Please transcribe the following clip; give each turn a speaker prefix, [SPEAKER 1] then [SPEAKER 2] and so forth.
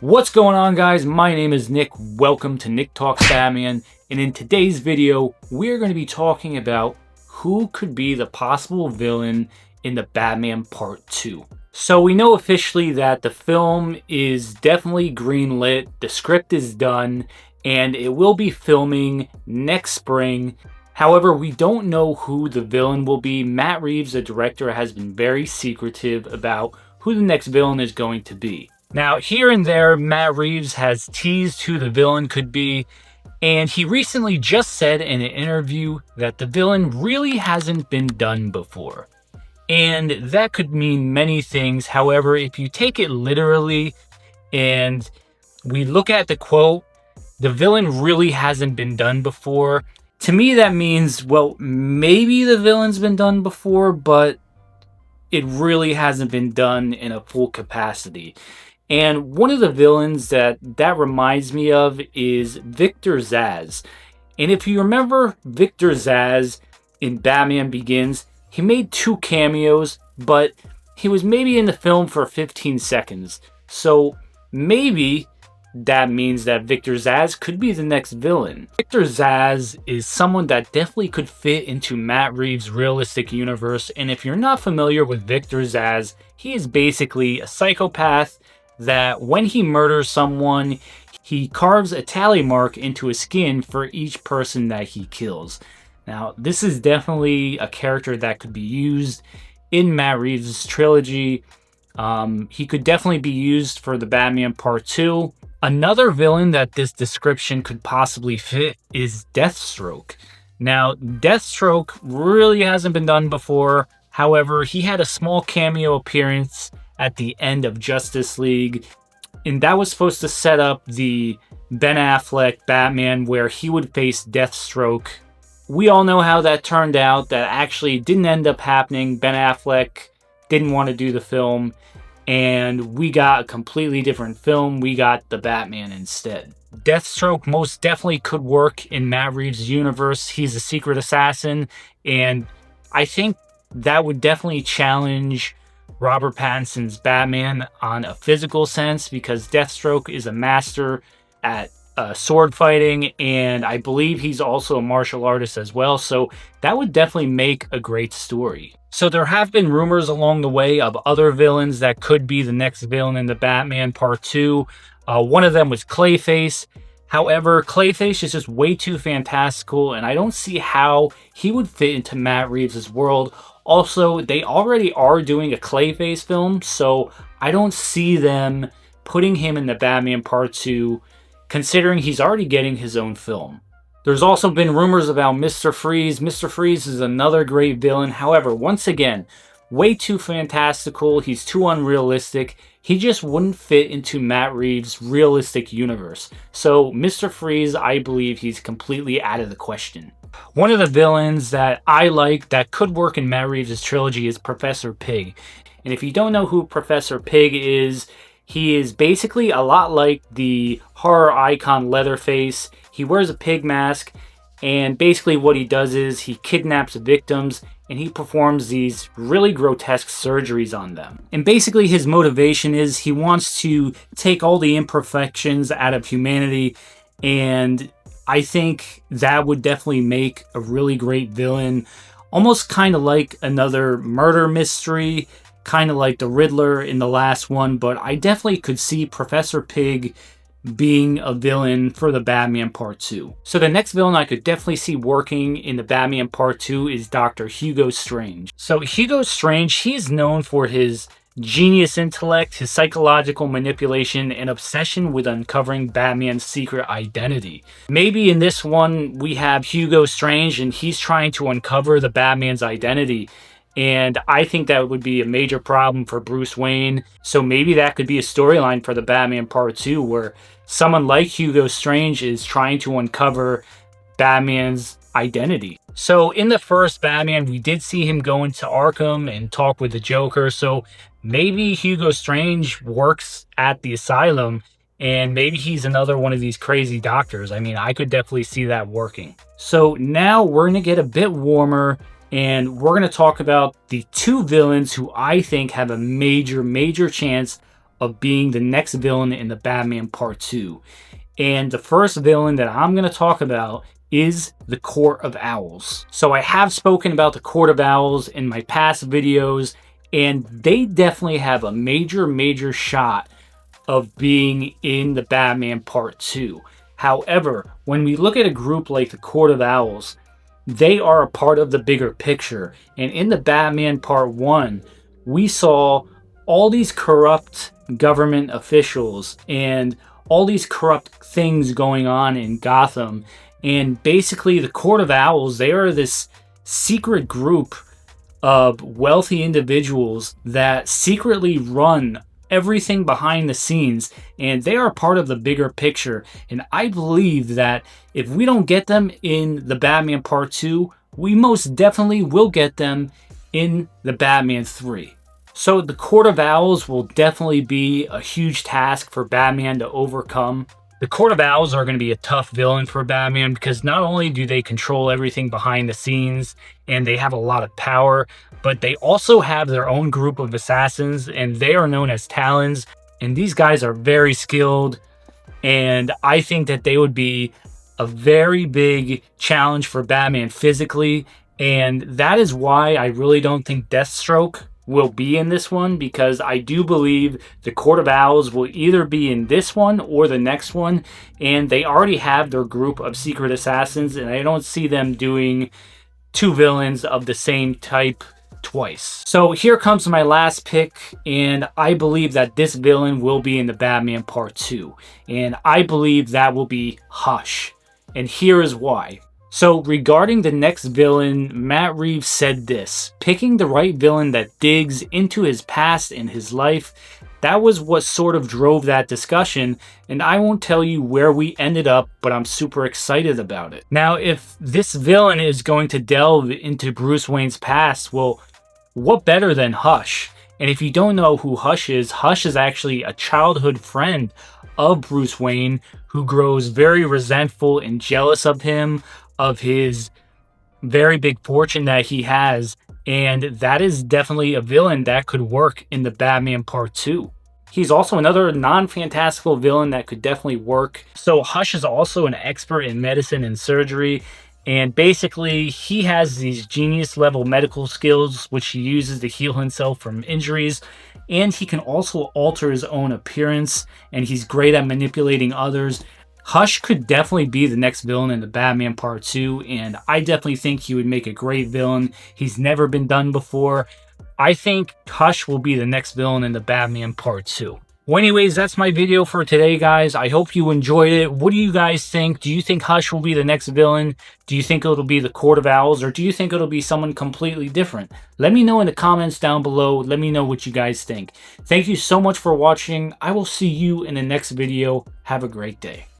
[SPEAKER 1] What's going on, guys? My name is Nick. Welcome to Nick Talks Batman, and in today's video we're going to be talking about who could be the possible villain in the Batman Part 2. So we know officially that the film is definitely greenlit, the script is done, and it will be filming next spring. However, we don't know who the villain will be. Matt Reeves, the director, has been very secretive about who the next villain is going to be. Now, here and there, Matt Reeves has teased who the villain could be, and he recently just said in an interview that the villain really hasn't been done before. And that could mean many things. However, if you take it literally and we look at the quote, the villain really hasn't been done before, to me that means, well, maybe the villain's been done before, but it really hasn't been done in a full capacity. And one of the villains that reminds me of is Victor Zsasz. And if you remember Victor Zsasz in Batman Begins, he made 2 cameos, but he was maybe in the film for 15 seconds. So maybe that means that Victor Zsasz could be the next villain. Victor Zsasz is someone that definitely could fit into Matt Reeves' realistic universe. And if you're not familiar with Victor Zsasz, he is basically a psychopath that when he murders someone, he carves a tally mark into his skin for each person that he kills. Now, this is definitely a character that could be used in Matt Reeves' trilogy. He could definitely be used for the Batman Part 2. Another villain that this description could possibly fit is Deathstroke. Now, Deathstroke really hasn't been done before. However, he had a small cameo appearance at the end of Justice League, and that was supposed to set up the Ben Affleck Batman where he would face Deathstroke. We all know how that turned out. That actually didn't end up happening. Ben Affleck didn't want to do the film, and we got a completely different film. We got the Batman instead. Deathstroke most definitely could work in Matt Reeves' universe. He's a secret assassin, and I think that would definitely challenge Robert Pattinson's Batman on a physical sense, because Deathstroke is a master at sword fighting, and I believe he's also a martial artist as well, so that would definitely make a great story. So there have been rumors along the way of other villains that could be the next villain in the Batman Part 2. One of them was Clayface. However, Clayface is just way too fantastical, and I don't see how he would fit into Matt Reeves' world. Also, they already are doing a Clayface film, so I don't see them putting him in the Batman Part 2, considering he's already getting his own film. There's also been rumors about Mr. Freeze. Mr. Freeze is another great villain. However, once again, way too fantastical. He's too unrealistic. He just wouldn't fit into Matt Reeves' realistic universe. So Mr. Freeze, I believe he's completely out of the question. One of the villains that I like that could work in Matt Reeves' trilogy is Professor Pig. And if you don't know who Professor Pig is, he is basically a lot like the horror icon Leatherface. He wears a pig mask, and basically what he does is he kidnaps victims and he performs these really grotesque surgeries on them. And basically his motivation is he wants to take all the imperfections out of humanity, and I think that would definitely make a really great villain. Almost kind of like another murder mystery, kind of like the Riddler in the last one, but I definitely could see Professor Pig being a villain for the Batman Part 2. So the next villain I could definitely see working in the Batman Part 2 is Dr. Hugo Strange. So Hugo Strange, he's known for his genius intellect, his psychological manipulation, and obsession with uncovering Batman's secret identity. Maybe in this one we have Hugo Strange and he's trying to uncover the Batman's identity, and I think that would be a major problem for Bruce Wayne. So maybe that could be a storyline for the Batman Part 2 where someone like Hugo Strange is trying to uncover Batman's identity. So in the first Batman, we did see him go into Arkham and talk with the Joker, so maybe Hugo Strange works at the asylum, and maybe he's another one of these crazy doctors. I mean, I could definitely see that working. So now we're going to get a bit warmer, and we're going to talk about the 2 villains who I think have a major chance of being the next villain in the Batman Part 2. And the first villain that I'm going to talk about is the Court of Owls. So I have spoken about the Court of Owls in my past videos, and they definitely have a major shot of being in the Batman Part 2. However, when we look at a group like the Court of Owls, they are a part of the bigger picture. And in the Batman Part 1, we saw all these corrupt government officials and all these corrupt things going on in Gotham. And basically, the Court of Owls, they are this secret group of wealthy individuals that secretly run everything behind the scenes, and they are part of the bigger picture. And I believe that if we don't get them in the Batman Part 2, we most definitely will get them in the Batman 3. So the Court of Owls will definitely be a huge task for Batman to overcome. The Court of Owls are going to be a tough villain for Batman because not only do they control everything behind the scenes and they have a lot of power, but they also have their own group of assassins, and they are known as Talons. And these guys are very skilled, and I think that they would be a very big challenge for Batman physically. And that is why I really don't think Deathstroke will be in this one, because I do believe the Court of Owls will either be in this one or the next one, and they already have their group of secret assassins, and I don't see them doing two villains of the same type twice. So here comes my last pick, and I believe that this villain will be in the Batman Part 2, and I believe that will be Hush, and here is why. So regarding the next villain, Matt Reeves said this: picking the right villain that digs into his past and his life, that was what sort of drove that discussion, and I won't tell you where we ended up, but I'm super excited about it. Now, if this villain is going to delve into Bruce Wayne's past, well, what better than Hush? And if you don't know who Hush is actually a childhood friend of Bruce Wayne who grows very resentful and jealous of him, of his very big fortune that he has, and that is definitely a villain that could work in the Batman Part 2. He's also another non-fantastical villain that could definitely work. So Hush is also an expert in medicine and surgery, and basically he has these genius level medical skills which he uses to heal himself from injuries, and he can also alter his own appearance, and he's great at manipulating others. Hush could definitely be the next villain in the Batman Part 2, and I definitely think he would make a great villain. He's never been done before. I think Hush will be the next villain in the Batman Part 2. Well, anyways, that's my video for today, guys. I hope you enjoyed it. What do you guys think? Do you think Hush will be the next villain? Do you think it'll be the Court of Owls, or do you think it'll be someone completely different? Let me know in the comments down below. Let me know what you guys think. Thank you so much for watching. I will see you in the next video. Have a great day.